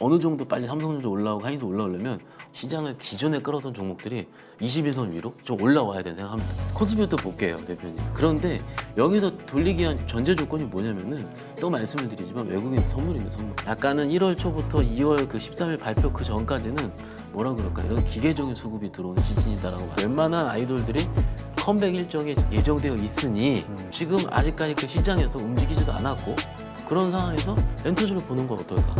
어느 정도 빨리 삼성전자 올라오고 하이닉스 올라오려면 시장을 기존에 끌었던 종목들이 21선 위로 좀 올라와야 된다고 생각합니다. 코스피부터 볼게요, 대표님. 그런데 여기서 돌리기 위한 전제 조건이 뭐냐면은 또 말씀을 드리지만 외국인 선물입니다, 선물. 약간은 1월 초부터 2월 그 13일 발표 그 전까지는 뭐라 그럴까 이런 기계적인 수급이 들어오는 시즌이다라고 봐요. 웬만한 아이돌들이 컴백 일정이 예정되어 있으니 지금 아직까지 그 시장에서 움직이지도 않았고 그런 상황에서 렌터주를 보는 건 어떨까?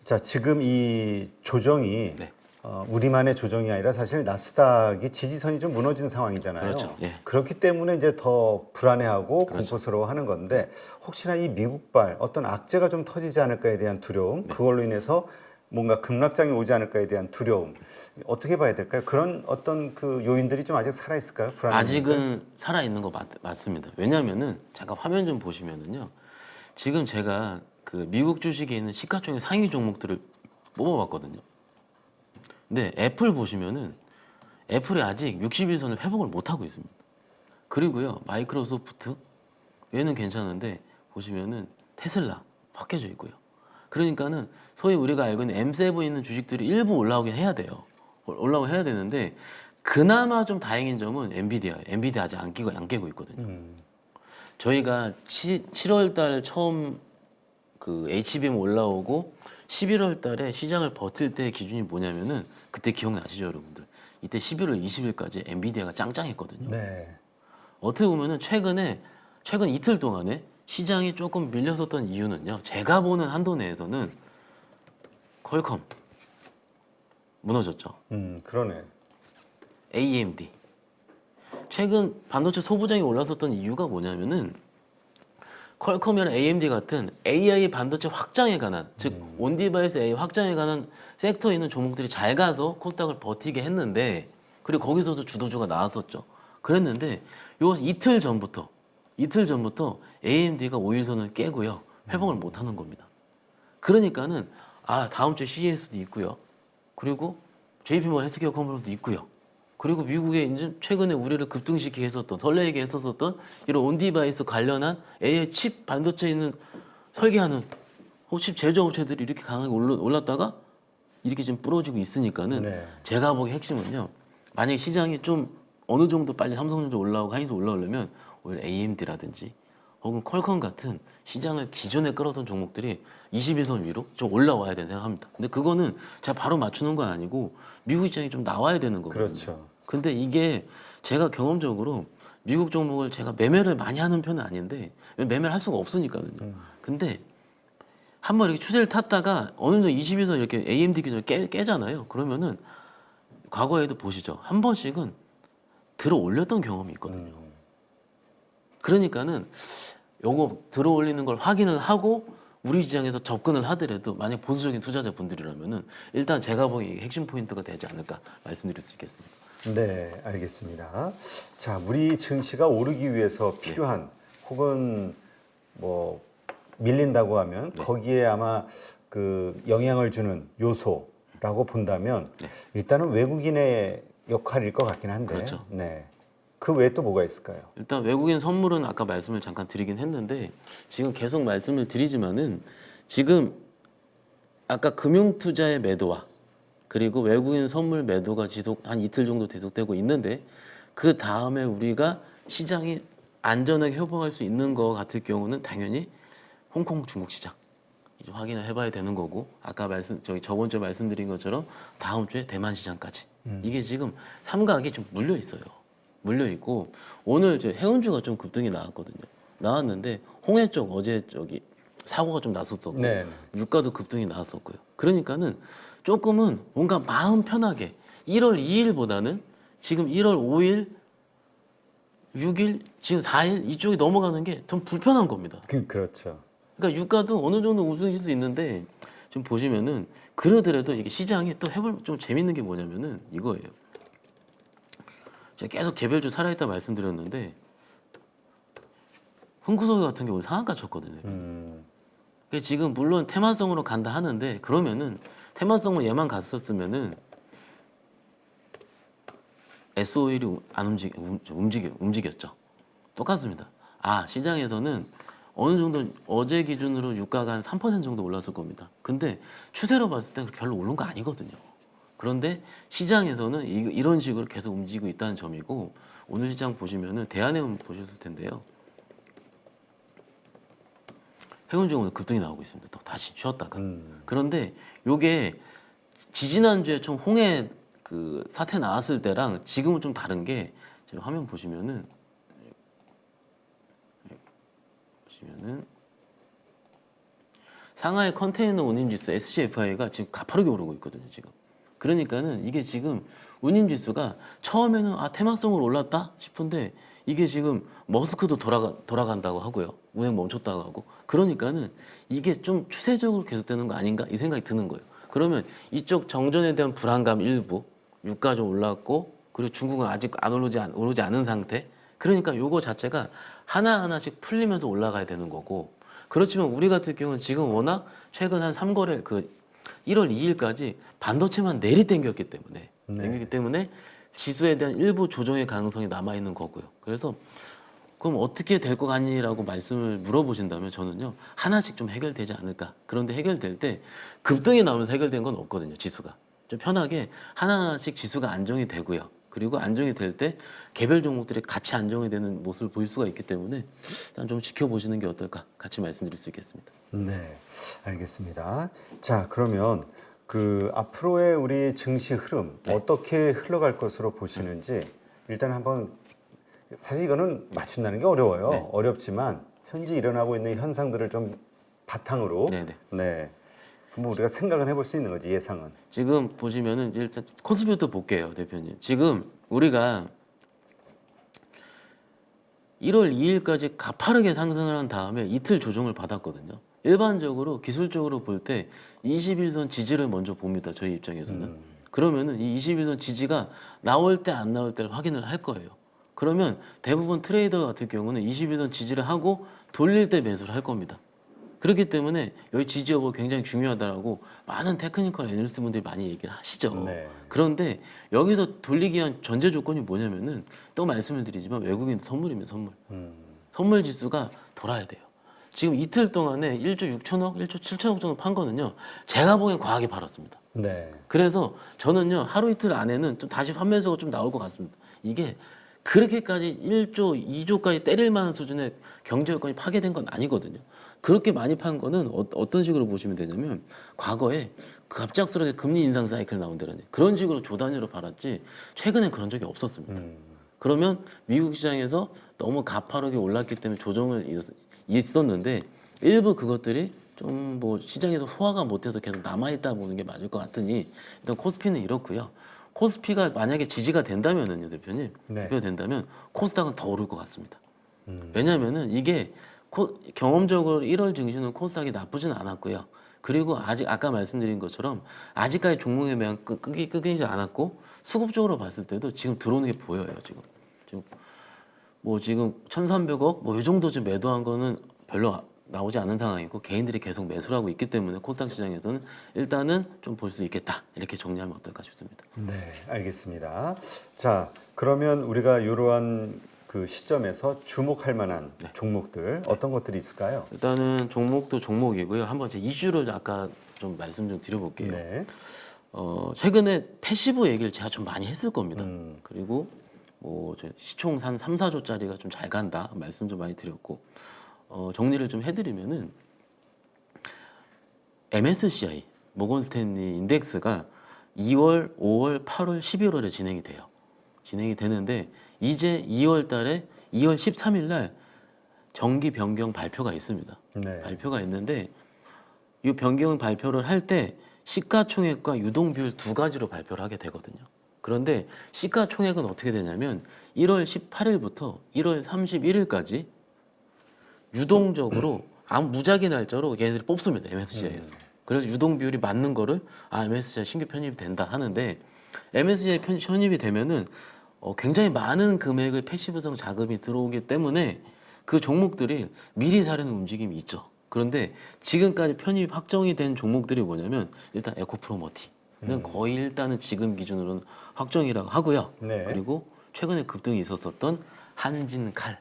자, 지금 이 조정이 네. 우리만의 조정이 아니라 사실 나스닥이 지지선이 좀 무너진 상황이잖아요. 그렇죠. 예. 그렇기 때문에 이제 더 불안해하고 그렇죠. 공포스러워하는 건데 혹시나 이 미국발 어떤 악재가 좀 터지지 않을까에 대한 두려움, 네. 그걸로 인해서 뭔가 급락장이 오지 않을까에 대한 두려움 어떻게 봐야 될까요? 그런 어떤 그 요인들이 좀 아직 살아 있을까요? 불안한 요인들? 아직은 살아 있는 거 맞습니다. 왜냐하면은 잠깐 화면 좀 보시면은요. 지금 제가 그 미국 주식에 있는 시가총액 상위 종목들을 뽑아봤거든요. 근데 애플 보시면은 애플이 아직 61선을 회복을 못 하고 있습니다. 그리고요 마이크로소프트 얘는 괜찮은데 보시면은 테슬라 확 깨져 있고요. 그러니까는 소위 우리가 알고 있는 M7 있는 주식들이 일부 올라오긴 해야 돼요. 올라오긴 해야 되는데 그나마 좀 다행인 점은 엔비디아예요. 엔비디아 아직 안 깨고 있거든요. 저희가 7월 달 처음 그 HBM 올라오고 11월 달에 시장을 버틸 때 기준이 뭐냐면은 그때 기억나시죠, 여러분들? 이때 11월 20일까지 엔비디아가 짱짱했거든요. 네. 어떻게 보면은 최근 이틀 동안에 시장이 조금 밀렸었던 이유는요. 제가 보는 한도 내에서는 퀄컴 무너졌죠. 그러네. AMD 최근 반도체 소부장이 올랐었던 이유가 뭐냐면은 퀄컴이나 AMD 같은 AI 반도체 확장에 관한 즉 온디바이스 AI 확장에 관한 섹터에 있는 종목들이 잘 가서 코스닥을 버티게 했는데 그리고 거기서도 주도주가 나왔었죠. 그랬는데 요 이틀 전부터 AMD가 5일선을 깨고요. 회복을 못 하는 겁니다. 그러니까는 다음 주에 CES도 있고요. 그리고 JP모건 헬스케어 컨퍼런스도 있고요. 그리고 미국에 이제 최근에 우리를 급등시키게 했었던 설레게 했었던 이런 온디바이스 관련한 AI 칩 반도체 있는 설계하는 칩 제조업체들이 이렇게 강하게 올랐다가 이렇게 좀 부러지고 있으니까는 네. 제가 보기 핵심은요. 만약에 시장이 좀 어느 정도 빨리 삼성전자 올라오고 하이닉스 올라오려면 오히려 AMD라든지 혹은 퀄컴 같은 시장을 기존에 끌었던 종목들이 21선 위로 좀 올라와야 된다고 생각합니다. 근데 그거는 제가 바로 맞추는 건 아니고 미국 시장이 좀 나와야 되는 거거든요. 그렇죠. 근데 이게 제가 경험적으로 미국 종목을 제가 매매를 많이 하는 편은 아닌데 매매를 할 수가 없으니까요. 근데 한번 이렇게 추세를 탔다가 어느 정도 20에서 이렇게 AMD 기준을 깨잖아요. 그러면은 과거에도 보시죠. 한 번씩은 들어 올렸던 경험이 있거든요. 그러니까는 요거 들어 올리는 걸 확인을 하고 우리 시장에서 접근을 하더라도 만약 보수적인 투자자분들이라면은 일단 제가 보기 핵심 포인트가 되지 않을까 말씀드릴 수 있겠습니다. 네, 알겠습니다. 자, 우리 증시가 오르기 위해서 필요한 혹은 뭐 밀린다고 하면 거기에 아마 그 영향을 주는 요소라고 본다면 일단은 외국인의 역할일 것 같긴 한데. 그렇죠. 네. 그 외에 또 뭐가 있을까요? 일단 외국인 선물은 아까 말씀을 잠깐 드리긴 했는데 지금 계속 말씀을 드리지만은 지금 아까 금융투자의 매도와 그리고 외국인 선물 매도가 한 이틀 정도 계속되고 있는데 그 다음에 우리가 시장이 안전하게 회복할 수 있는 것 같을 경우는 당연히 홍콩 중국 시장 이제 확인을 해봐야 되는 거고 아까 저번 주에 말씀드린 것처럼 다음 주에 대만 시장까지 이게 지금 삼각이 좀 물려 있어요. 물려 있고 오늘 해운주가 좀 급등이 나왔는데 홍해 쪽 어제 사고가 좀 났었었고 네. 유가도 급등이 나왔었고요. 그러니까는 조금은 뭔가 마음 편하게 1월 2일보다는 지금 1월 5일, 6일, 지금 4일 이쪽이 넘어가는 게 좀 불편한 겁니다. 그렇죠. 그러니까 유가도 어느 정도 우승일 수 있는데 좀 보시면은 그러더라도 이게 시장이 또 해볼 좀 재밌는 게 뭐냐면은 이거예요. 제가 계속 개별주 살아있다 말씀드렸는데 흥구소유 같은 경우는 상한가 쳤거든요. 그러니까 지금 물론 테마성으로 간다 하는데 그러면은 테마성으로 얘만 갔었으면은 S-오일이 안 움직였죠. 똑같습니다. 아, 시장에서는 어느 정도 어제 기준으로 유가가 한 3% 정도 올랐을 겁니다. 근데 추세로 봤을 때 별로 오른 거 아니거든요. 그런데 시장에서는 이런 식으로 계속 움직이고 있다는 점이고, 오늘 시장 보시면은 대한해운 보셨을 텐데요. 해운증 오늘 급등이 나오고 있습니다. 또 다시 쉬었다가. 그런데 요게 지지난주에 좀 홍해 그 사태 나왔을 때랑 지금은 좀 다른 게, 지금 화면 보시면은 상하이 컨테이너 운임지수 SCFI가 지금 가파르게 오르고 있거든요. 지금. 그러니까는 이게 지금 운임지수가 처음에는 아 테마성으로 올랐다 싶은데, 이게 지금 머스크도 돌아간다고 하고요. 운행 멈췄다고 하고. 그러니까는 이게 좀 추세적으로 계속되는 거 아닌가 이 생각이 드는 거예요. 그러면 이쪽 정전에 대한 불안감 일부, 유가 좀 올랐고, 그리고 중국은 아직 오르지 않은 상태. 그러니까 요거 자체가 하나하나씩 풀리면서 올라가야 되는 거고, 그렇지만 우리 같은 경우는 지금 워낙 최근 한 3거래 그 1월 2일까지 반도체만 내리땡겼기 때문에 지수에 대한 일부 조정의 가능성이 남아 있는 거고요. 그래서 그럼 어떻게 될 것 같니라고 말씀을 물어보신다면 저는요, 하나씩 좀 해결되지 않을까. 그런데 해결될 때 급등이 나오면서 해결된 건 없거든요. 지수가 좀 편하게 하나하나씩 지수가 안정이 되고요. 그리고 안정이 될 때 개별 종목들이 같이 안정이 되는 모습을 보일 수가 있기 때문에 일단 좀 지켜보시는 게 어떨까 같이 말씀드릴 수 있겠습니다. 네, 알겠습니다. 자, 그러면 그 앞으로의 우리 증시 흐름 어떻게 흘러갈 것으로 보시는지 일단 한번, 사실 이거는 맞춘다는 게 어려워요. 네. 어렵지만 현재 일어나고 있는 현상들을 좀 바탕으로 네, 한번 우리가 생각을 해볼 수 있는 거지, 예상은. 지금 보시면은 이제 일단 코스피부터 볼게요, 대표님. 지금 우리가 1월 2일까지 가파르게 상승을 한 다음에 이틀 조정을 받았거든요. 일반적으로 기술적으로 볼 때 21선 지지를 먼저 봅니다. 저희 입장에서는. 그러면은 이 21선 지지가 나올 때 안 나올 때를 확인을 할 거예요. 그러면 대부분 트레이더 같은 경우는 21선 지지를 하고 돌릴 때 매수를 할 겁니다. 그렇기 때문에 여기 지지 여부 굉장히 중요하다라고 많은 테크니컬 애널리스트 분들이 많이 얘기를 하시죠. 네. 그런데 여기서 돌리기 위한 전제 조건이 뭐냐면은, 또 말씀을 드리지만 외국인 선물입니다. 선물 지수가 돌아야 돼요. 지금 이틀 동안에 1조 6천억, 1조 7천억 정도 판 거는요, 제가 보기엔 과하게 팔았습니다. 네. 그래서 저는요, 하루 이틀 안에는 좀 다시 판매수가 좀 나올 것 같습니다. 이게 그렇게까지 1조, 2조까지 때릴 만한 수준의 경제 여건이 파괴된 건 아니거든요. 그렇게 많이 판 거는 어떤 식으로 보시면 되냐면, 과거에 갑작스럽게 금리 인상 사이클 나온다는 그런 식으로 조단위로 팔았지, 최근엔 그런 적이 없었습니다. 그러면 미국 시장에서 너무 가파르게 올랐기 때문에 조정을 있었는데, 일부 그것들이 좀 뭐 시장에서 소화가 못해서 계속 남아있다 보는 게 맞을 것 같으니, 일단 코스피는 이렇고요. 코스피가 만약에 지지가 된다면은요, 대표님, 네. 지지가 된다면 코스닥은 더 오를 것 같습니다. 왜냐면은 이게 경험적으로 1월 증시는 코스닥이 나쁘지는 않았고요. 그리고 아직 아까 말씀드린 것처럼 아직까지 종목에 매한 끊이지 않았고, 수급적으로 봤을 때도 지금 들어오는 게 보여요. 지금 1,300억 뭐 이 정도 좀 매도한 거는 별로 나오지 않은 상황이고, 개인들이 계속 매수를 하고 있기 때문에 코스닥 시장에서는 일단은 좀 볼 수 있겠다, 이렇게 정리하면 어떨까 싶습니다. 네, 알겠습니다. 자, 그러면 우리가 이러한 그 시점에서 주목할 만한 종목들 어떤 것들이 있을까요? 일단은 종목도 종목이고요. 한번 제 이슈를 아까 좀 말씀 좀 드려볼게요. 네. 최근에 패시브 얘기를 제가 좀 많이 했을 겁니다. 그리고 저 시총 한 3, 4조짜리가 좀 잘 간다 말씀 좀 많이 드렸고, 정리를 좀 해드리면은 MSCI 모건스탠리 인덱스가 2월, 5월, 8월, 11월에 진행이 돼요. 진행이 되는데 이제 2월 달에 2월 13일 날 정기 변경 발표가 있습니다. 네. 발표가 있는데 이 변경 발표를 할 때 시가총액과 유동비율 두 가지로 발표를 하게 되거든요. 그런데 시가총액은 어떻게 되냐면 1월 18일부터 1월 31일까지 유동적으로 아무 무작위 날짜로 얘네들이 뽑습니다. MSCI에서. 그래서 유동비율이 맞는 거를 MSCI 신규 편입이 된다 하는데, MSCI 편입이 되면은 굉장히 많은 금액의 패시브성 자금이 들어오기 때문에 그 종목들이 미리 사려는 움직임이 있죠. 그런데 지금까지 편입 확정이 된 종목들이 뭐냐면, 일단 에코프로머티, 거의 일단은 지금 기준으로는 확정이라고 하고요. 네. 그리고 최근에 급등이 있었던 한진칼.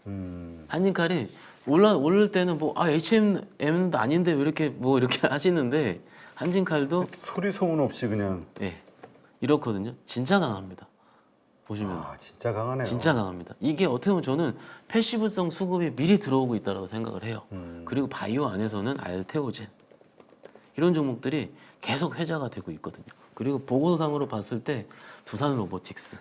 음. 한진칼이 오를 때는 뭐 H&M도 아닌데 왜 이렇게 뭐 이렇게 하시는데 한진칼도 소리 소문 없이 그냥 예 이렇거든요. 진짜 강합니다. 보시면 진짜 강하네요. 진짜 강합니다. 이게 어떻게 보면 저는 패시브성 수급이 미리 들어오고 있다고 생각을 해요. 그리고 바이오 안에서는 알테오젠 이런 종목들이 계속 회자가 되고 있거든요. 그리고 보고서상으로 봤을 때 두산 로보틱스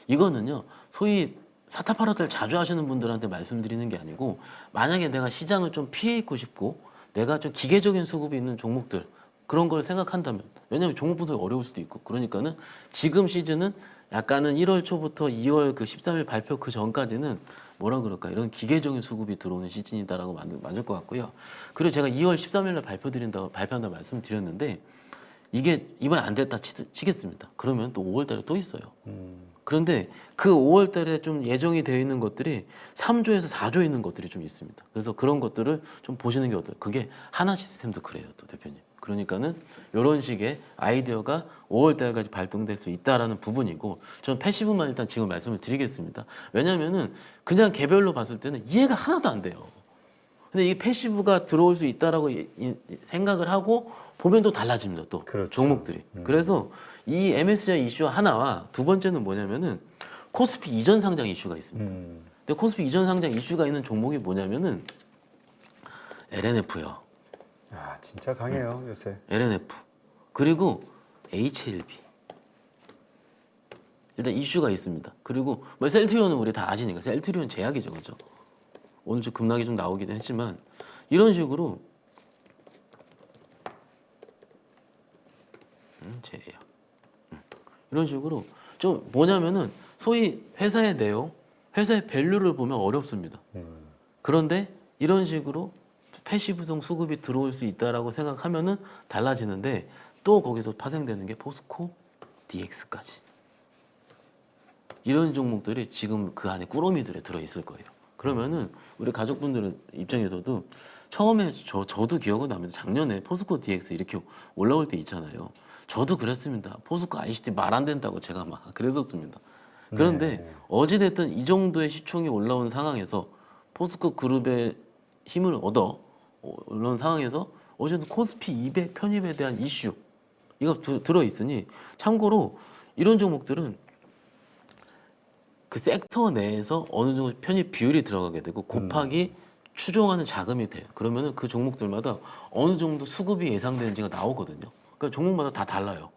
이거는요 소위 사타파라들 자주 하시는 분들한테 말씀드리는 게 아니고 만약에 내가 시장을 좀 피해 있고 싶고 내가 좀 기계적인 수급이 있는 종목들 그런 걸 생각한다면 왜냐하면 종목 분석이 어려울 수도 있고 그러니까는 지금 시즌은 약간은 1월 초부터 2월 그 13일 발표 그 전까지는 뭐라 그럴까 이런 기계적인 수급이 들어오는 시즌이다라고 맞을 것 같고요. 그리고 제가 2월 13일 날 발표한다고 말씀드렸는데 이게 이번에 안 됐다 치겠습니다. 그러면 또 5월 달에 또 있어요. 그런데 그 5월 달에 좀 예정이 되어 있는 것들이 3조에서 4조 있는 것들이 좀 있습니다. 그래서 그런 것들을 좀 보시는 게 어때요? 그게 하나 시스템도 그래요, 또 대표님. 그러니까는 이런 식의 아이디어가 5월 달까지 발동될 수 있다라는 부분이고 저는 패시브만 일단 지금 말씀을 드리겠습니다. 왜냐면은 그냥 개별로 봤을 때는 이해가 하나도 안 돼요. 근데 이 패시브가 들어올 수 있다라고 생각을 하고 보면 또 달라집니다. 또 그렇죠. 종목들이. 그래서 이 MSCI 이슈 하나와 두 번째는 뭐냐면은 코스피 이전 상장 이슈가 있습니다. 근데 코스피 이전 상장 이슈가 있는 종목이 뭐냐면은 LNF요. 진짜 강해요 요새. LNF 그리고 HLB 일단 이슈가 있습니다. 그리고 뭐 셀트리온은 우리 다 아시니까 셀트리온 제약이죠, 그죠? 오늘 좀 급락이 좀 나오기도 했지만 이런 식으로 제약 이런 식으로 좀 뭐냐면은 소위 회사의 내용, 회사의 밸류를 보면 어렵습니다. 그런데 이런 식으로 패시브성 수급이 들어올 수 있다라고 생각하면은 달라지는데 또 거기서 파생되는 게 포스코 DX까지 이런 종목들이 지금 그 안에 꾸러미들에 들어 있을 거예요. 그러면은 우리 가족분들 입장에서도 처음에 저도 기억은 납니다. 작년에 포스코 DX 이렇게 올라올 때 있잖아요. 저도 그랬습니다. 포스코 ICT 말 안 된다고 제가 막 그랬었습니다. 그런데 어찌됐든 이 정도의 시총이 올라온 상황에서 포스코 그룹의 힘을 얻어 올라온 상황에서 어쨌든 코스피 200 편입에 대한 이슈 이거 들어 있으니 참고로 이런 종목들은 그 섹터 내에서 어느 정도 편입 비율이 들어가게 되고 곱하기 추종하는 자금이 돼요. 그러면은 그 종목들마다 어느 정도 수급이 예상되는지가 나오거든요. 그러니까 종목마다 다 달라요.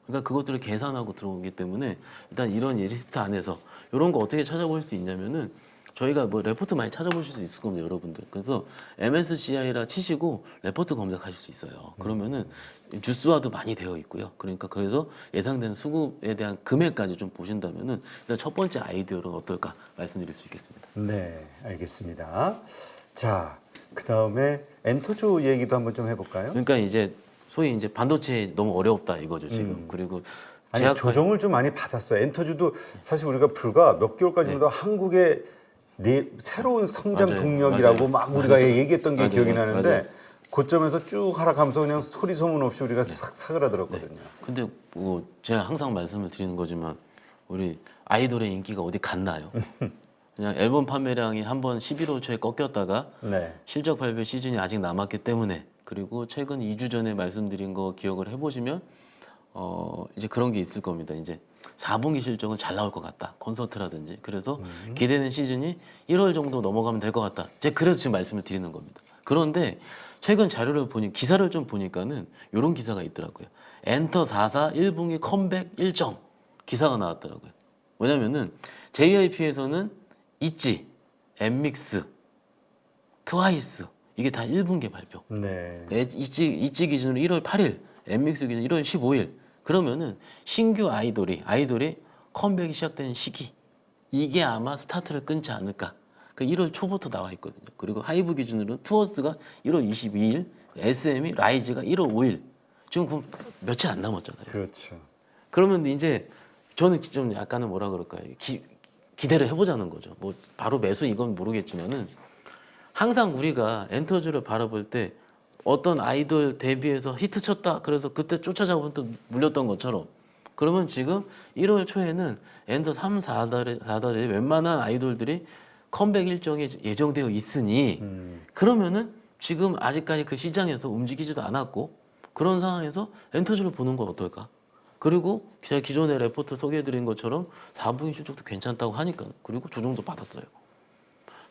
그러니까 그것들을 계산하고 들어오기 때문에 일단 이런 리스트 안에서 이런 거 어떻게 찾아볼 수 있냐면은 저희가 뭐 레포트 많이 찾아보실 수 있을 겁니다, 여러분들. 그래서 MSCI라 치시고 레포트 검색하실 수 있어요. 그러면은 주스화도 많이 되어 있고요. 그러니까 거기서 예상되는 수급에 대한 금액까지 좀 보신다면은 일단 첫 번째 아이디어는 어떨까 말씀드릴 수 있겠습니다. 네, 알겠습니다. 자, 그 다음에 엔터주 얘기도 한번 좀 해볼까요? 그러니까 이제 소위 이제 반도체 너무 어렵다 이거죠 지금. 그리고 아니 조정을 좀 많이 받았어요. 엔터주도 사실 우리가 불과 몇 개월까지만 해도 한국의 새로운 성장 맞아요. 동력이라고 맞아요. 막 우리가 얘기했던 게 맞아요. 기억이 나는데 맞아요. 고점에서 쭉 하락하면서 그냥 소리 소문 없이 우리가 싹 사그라들었거든요. 근데 뭐 제가 항상 말씀을 드리는 거지만 우리 아이돌의 인기가 어디 갔나요? 그냥 앨범 판매량이 한번 11월 초에 꺾였다가 네. 실적 발표 시즌이 아직 남았기 때문에 그리고 최근 2주 전에 말씀드린 거 기억을 해보시면 이제 그런 게 있을 겁니다. 이제 4분기 실적은 잘 나올 것 같다. 콘서트라든지. 그래서 기대되는 시즌이 1월 정도 넘어가면 될 것 같다. 제가 그래서 지금 말씀을 드리는 겁니다. 그런데 최근 자료를 기사를 좀 보니까는 이런 기사가 있더라고요. 엔터 4사 1분기 컴백 일정 기사가 나왔더라고요. 뭐냐면은 JYP에서는 있지, 엠믹스, 트와이스 이게 다 1분기 발표. 네. 있지 기준으로 1월 8일, 엠믹스 기준 1월 15일. 그러면은 신규 아이돌이 컴백이 시작되는 시기 이게 아마 스타트를 끊지 않을까. 그 1월 초부터 나와 있거든요. 그리고 하이브 기준으로 투어스가 1월 22일, SM이 라이즈가 1월 5일. 지금 며칠 안 남았잖아요. 그렇죠. 그러면 이제 저는 좀 약간은 뭐라 그럴까요? 기대를 해보자는 거죠. 뭐 바로 매수 이건 모르겠지만은 항상 우리가 엔터주를 바라볼 때 어떤 아이돌 데뷔해서 히트 쳤다. 그래서 그때 쫓아잡으면 또 물렸던 것처럼. 그러면 지금 1월 초에는 엔더 3, 4달에 웬만한 아이돌들이 컴백 일정이 예정되어 있으니 그러면은 지금 아직까지 그 시장에서 움직이지도 않았고 그런 상황에서 엔터주를 보는 건 어떨까? 그리고 제가 기존에 레포트 소개해드린 것처럼 4분기 실적도 괜찮다고 하니까 그리고 조정도 받았어요.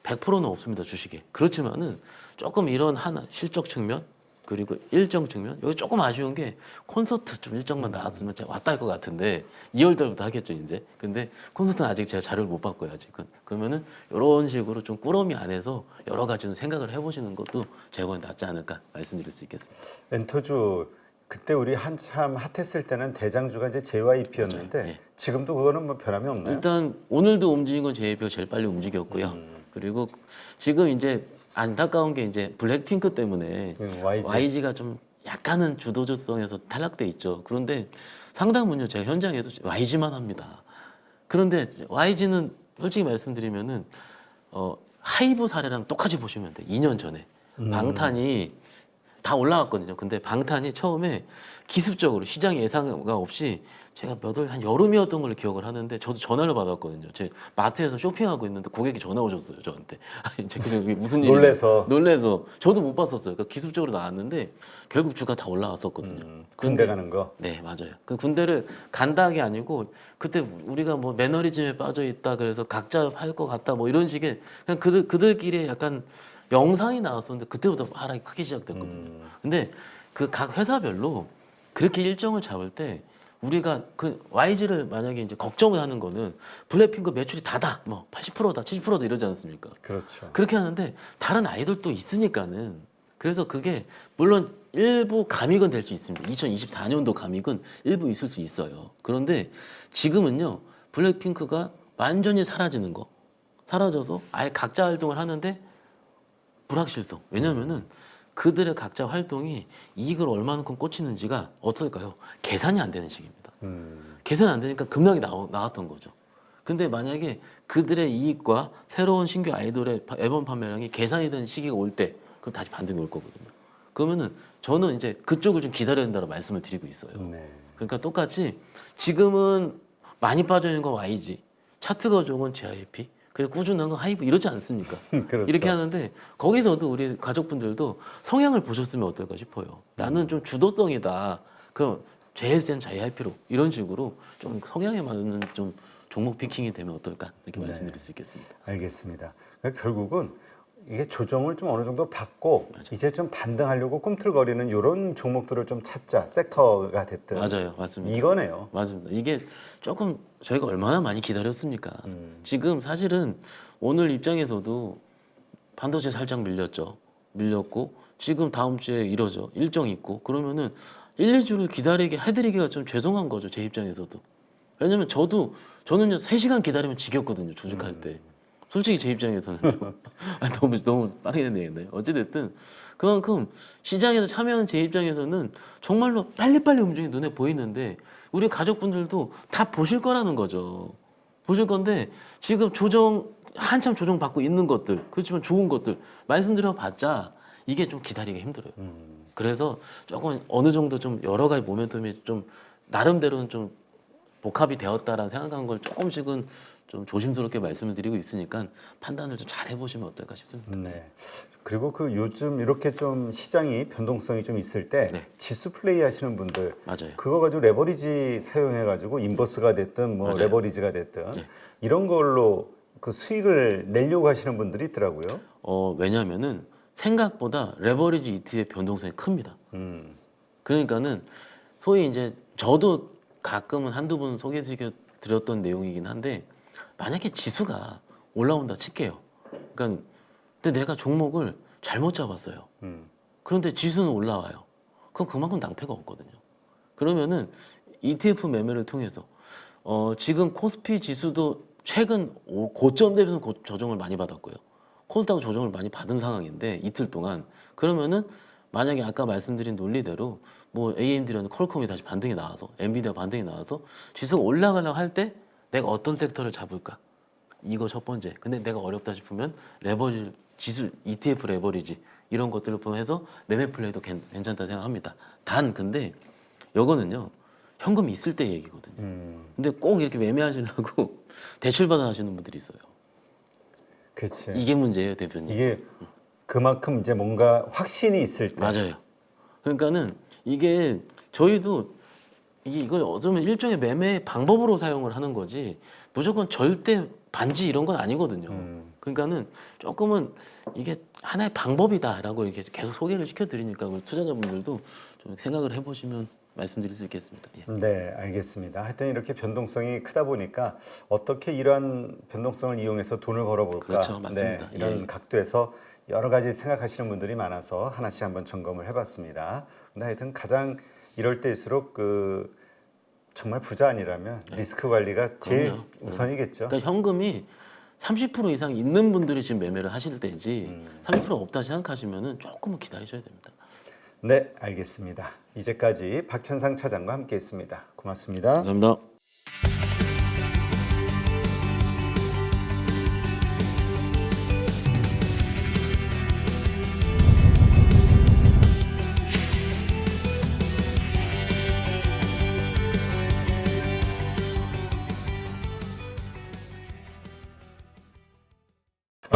100%는 없습니다 주식에. 그렇지만은 조금 이런 하나 실적 측면 그리고 일정 측면 여기 조금 아쉬운 게 콘서트 좀 일정만 나왔으면 제가 왔다 할 것 같은데 2월 달부터 하겠죠 이제. 근데 콘서트는 아직 제가 자료를 못 봤고요 아직은. 그러면은 이런 식으로 좀 꾸러미 안에서 여러 가지 좀 생각을 해보시는 것도 제가 낫지 않을까 말씀드릴 수 있겠습니다. 엔터주 그때 우리 한참 핫했을 때는 대장주가 이제 JYP였는데 맞아요. 예. 지금도 그거는 뭐 변함이 없나요? 일단 오늘도 움직인 건 JYP가 제일 빨리 움직였고요. 그리고 지금 이제 안타까운 게 이제 블랙핑크 때문에 YG. YG가 좀 약간은 주도적성에서 탈락돼 있죠. 그런데 상당분요 제가 현장에서 YG만 합니다. 그런데 YG는 솔직히 말씀드리면은 하이브 사례랑 똑같이 보시면 돼. 2년 전에 방탄이 다 올라갔거든요. 근데 방탄이 처음에 기습적으로 시장 예상가 없이 제가 한 여름이었던 걸로 기억을 하는데 저도 전화를 받았거든요. 제 마트에서 쇼핑하고 있는데 고객이 전화 오셨어요 저한테. 이제 그게 무슨 일이 놀래서 저도 못 봤었어요. 그러니까 기습적으로 나왔는데 결국 주가 다 올라왔었거든요. 군대 가는 거. 네 맞아요. 그 군대를 간다는 게 아니고 그때 우리가 뭐 매너리즘에 빠져 있다 그래서 각자 할 것 같다 뭐 이런 식의 그냥 그들끼리 약간 영상이 나왔었는데 그때부터 하락이 크게 시작됐거든요. 근데 그 각 회사별로 그렇게 일정을 잡을 때 우리가 그 YG를 만약에 이제 걱정을 하는 거는 블랙핑크 매출이 다다 뭐 80%다 70%다 이러지 않습니까? 그렇죠. 그렇게 하는데 다른 아이돌도 있으니까는 그래서 그게 물론 일부 감익은 될 수 있습니다. 2024년도 감익은 일부 있을 수 있어요. 그런데 지금은요 블랙핑크가 완전히 사라지는 거 사라져서 아예 각자 활동을 하는데 불확실성. 왜냐면은 그들의 각자 활동이 이익을 얼마만큼 꽂히는지가 어떨까요? 계산이 안 되는 시기입니다. 계산이 안 되니까 급락이 나왔던 거죠. 근데 만약에 그들의 이익과 새로운 신규 아이돌의 앨범 판매량이 계산이 되는 시기가 올 때 그럼 다시 반등이 올 거거든요. 그러면은 저는 이제 그쪽을 좀 기다려야 된다고 말씀을 드리고 있어요. 네. 그러니까 똑같이 지금은 많이 빠져 있는 건 YG, 차트 거종은 JYP, 그리고 꾸준한 건 하이브 이러지 않습니까? 그렇죠. 이렇게 하는데 거기서도 우리 가족분들도 성향을 보셨으면 어떨까 싶어요. 나는 좀 주도성이다. 그럼 JSN, JYP로 이런 식으로 좀 성향에 맞는 좀 종목 피킹이 되면 어떨까 이렇게 말씀드릴 수 있겠습니다. 알겠습니다. 그러니까 결국은 이게 조정을 좀 어느 정도 받고 이제 좀 반등하려고 꿈틀거리는 이런 종목들을 좀 찾자. 섹터가 됐든. 맞아요, 맞습니다. 이거네요. 맞습니다. 이게 조금 저희가 얼마나 많이 기다렸습니까? 지금 사실은 오늘 입장에서도 반도체 살짝 밀렸고 지금 다음 주에 이러죠. 일정 있고 그러면은 1, 2주를 기다리게 해드리기가 좀 죄송한 거죠. 제 입장에서도. 왜냐면 저는요 3시간 기다리면 지겹거든요. 조직할 때. 솔직히 제 입장에서는 너무 빠르게 내겠네요. 어찌됐든 그만큼 시장에서 참여하는 제 입장에서는 정말로 빨리빨리 움직이 눈에 보이는데 우리 가족분들도 다 보실 거라는 거죠. 보실 건데 지금 한참 조정 받고 있는 것들 그렇지만 좋은 것들 말씀드려봤자 이게 좀 기다리기 힘들어요. 그래서 조금 어느 정도 좀 여러 가지 모멘텀이 좀 나름대로는 좀 복합이 되었다라는 생각한 걸 조금씩은 좀 조심스럽게 말씀을 드리고 있으니까 판단을 좀 잘 해보시면 어떨까 싶습니다. 네. 그리고 그 요즘 이렇게 좀 시장이 변동성이 좀 있을 때 네. 지수 플레이 하시는 분들 맞아요. 그거 가지고 레버리지 사용해 가지고 인버스가 됐든 뭐 맞아요. 레버리지가 됐든 네. 이런 걸로 그 수익을 내려고 하시는 분들이 있더라고요. 왜냐면은 생각보다 레버리지 ETF의 변동성이 큽니다. 그러니까는 소위 이제 저도 가끔은 한두 번 소개시켜 드렸던 내용이긴 한데 만약에 지수가 올라온다 칠게요. 그러니까 근데 내가 종목을 잘못 잡았어요. 그런데 지수는 올라와요. 그럼 그만큼 낭패가 없거든요. 그러면은 ETF 매매를 통해서 지금 코스피 지수도 최근 고점 대비해서 조정을 많이 받았고요. 코스닥도 조정을 많이 받은 상황인데 이틀 동안 그러면은 만약에 아까 말씀드린 논리대로 뭐 AMD라는 퀄컴이 다시 반등이 나와서 엔비디아 반등이 나와서 지수가 올라가려고 할 때 내가 어떤 섹터를 잡을까? 이거 첫 번째. 근데 내가 어렵다 싶으면 레버리지 지수 ETF 레버리지 이런 것들을 통해서 매매 플레이도 괜찮다 생각합니다. 단 근데 이거는요 현금이 있을 때 얘기거든요. 근데 꼭 이렇게 매매하시려고 대출받아 하시는 분들이 있어요. 그치. 이게 문제예요, 대표님. 이게 그만큼 이제 뭔가 확신이 있을 때. 맞아요. 그러니까는 이게 저희도 이걸 어쩌면 일종의 매매 방법으로 사용을 하는 거지 무조건 절대 반지 이런 건 아니거든요. 그러니까는 조금은 이게 하나의 방법이다라고 이렇게 계속 소개를 시켜드리니까 우리 투자자분들도 좀 생각을 해보시면 말씀드릴 수 있겠습니다. 예. 네, 알겠습니다. 하여튼 이렇게 변동성이 크다 보니까 어떻게 이러한 변동성을 이용해서 돈을 벌어볼까? 그렇죠, 맞습니다. 네, 이런 예. 각도에서 여러 가지 생각하시는 분들이 많아서 하나씩 한번 점검을 해봤습니다. 근데 하여튼 가장 이럴 때일수록 정말 부자 아니라면 리스크 관리가 제일 그럼요. 우선이겠죠. 그러니까 현금이 30% 이상 있는 분들이 지금 매매를 하실 때지 30% 없다 생각하시면은 조금은 기다리셔야 됩니다. 네, 알겠습니다. 이제까지 박현상 차장과 함께했습니다. 고맙습니다. 감사합니다.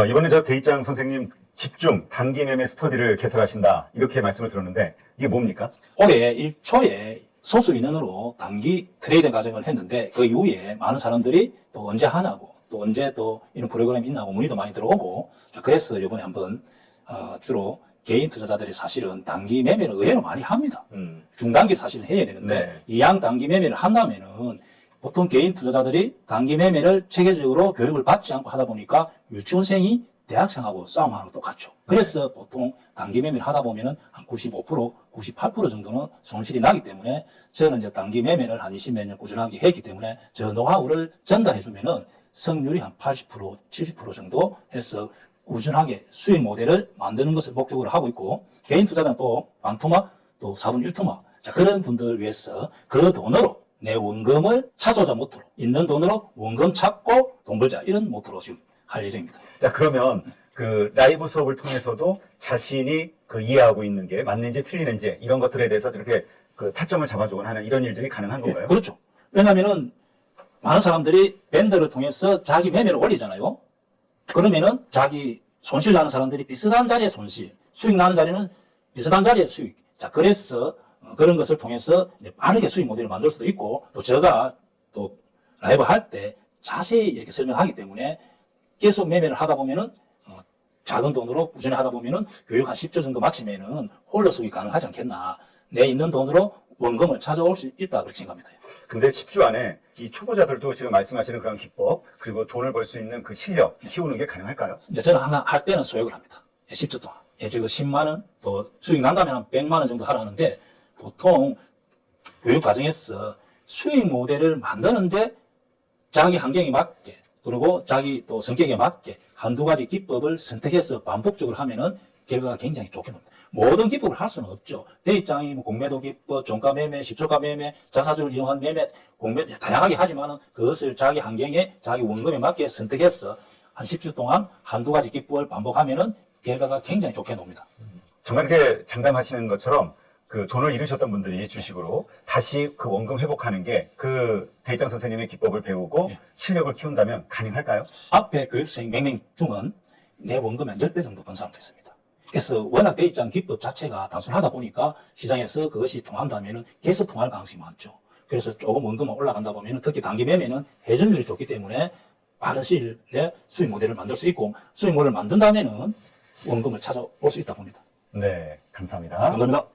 이번에 저 대입장 선생님 집중 단기 매매 스터디를 개설하신다 이렇게 말씀을 들었는데 이게 뭡니까? 올해 1초에 소수 인원으로 단기 트레이딩 과정을 했는데 그 이후에 많은 사람들이 또 언제 하냐고 또 언제 또 이런 프로그램이 있나고 문의도 많이 들어오고 그래서 이번에 한번 주로 개인 투자자들이 사실은 단기 매매를 의외로 많이 합니다. 중단기를 사실 해야 되는데 네. 이양 단기 매매를 한다면은 보통 개인 투자자들이 단기 매매를 체계적으로 교육을 받지 않고 하다 보니까 유치원생이 대학생하고 싸움하는 거 똑같죠. 그래서 보통 단기 매매를 하다 보면은 한 95%, 98% 정도는 손실이 나기 때문에 저는 이제 단기 매매를 한 20몇 년 꾸준하게 했기 때문에 저 노하우를 전달해 주면은 성률이 한 80%, 70% 정도 해서 꾸준하게 수익 모델을 만드는 것을 목적으로 하고 있고 개인 투자자는 또 반토막, 또 4분 1토막 자, 그런 분들을 위해서 그 돈으로 내 원금을 찾아오자 모토로 있는 돈으로 원금 찾고 돈 벌자 이런 모토로 지금 할 예정입니다. 자, 그러면 그 라이브 수업을 통해서도 자신이 이해하고 있는 게 맞는지 틀리는지 이런 것들에 대해서 이렇게 타점을 잡아주거나 하는 이런 일들이 가능한 건가요? 그렇죠. 왜냐하면은 많은 사람들이 밴더를 통해서 자기 매매를 올리잖아요. 그러면은 자기 손실 나는 사람들이 비슷한 자리의 손실, 수익 나는 자리는 비슷한 자리의 수익. 자, 그래서 그런 것을 통해서 빠르게 수익 모델을 만들 수도 있고 또 제가 또 라이브 할 때 자세히 이렇게 설명하기 때문에 계속 매매를 하다 보면은 작은 돈으로 꾸준히 하다 보면은 교육 한 10조 정도 마치면은 홀로 수익이 가능하지 않겠나. 내 있는 돈으로 원금을 찾아올 수 있다 그렇게 생각합니다. 근데 10주 안에 이 초보자들도 지금 말씀하시는 그런 기법 그리고 돈을 벌 수 있는 그 실력 키우는 게 가능할까요? 이제 저는 항상 할 때는 소액을 합니다. 10주 동안. 예를 들어 10만 원, 또 수익 난다면 한 100만 원 정도 하라 하는데 보통 교육 과정에서 수익 모델을 만드는데 자기 환경에 맞게 그리고 자기 또 성격에 맞게 한두 가지 기법을 선택해서 반복적으로 하면은 결과가 굉장히 좋게 나옵니다. 모든 기법을 할 수는 없죠. 대입장이 공매도 기법, 종가 매매, 시초가 매매, 자사주를 이용한 매매, 공매 다양하게 하지만은 그것을 자기 환경에 자기 원금에 맞게 선택해서 한 10주 동안 한두 가지 기법을 반복하면은 결과가 굉장히 좋게 나옵니다. 정말 이렇게 장담하시는 것처럼 그 돈을 잃으셨던 분들이 주식으로 다시 그 원금 회복하는 게 그 대입장 선생님의 기법을 배우고 실력을 키운다면 가능할까요? 앞에 교육생 몇 명 중은 내 원금 한 10배 정도 번 사람도 있습니다. 그래서 워낙 대입장 기법 자체가 단순하다 보니까 시장에서 그것이 통한다면 계속 통할 가능성이 많죠. 그래서 조금 원금만 올라간다 보면 특히 단기 매매는 회전율이 좋기 때문에 빠른 시일 내에 수익 모델을 만들 수 있고 수익 모델을 만든다면 원금을 찾아올 수 있다 봅니다. 네, 감사합니다. 감사합니다.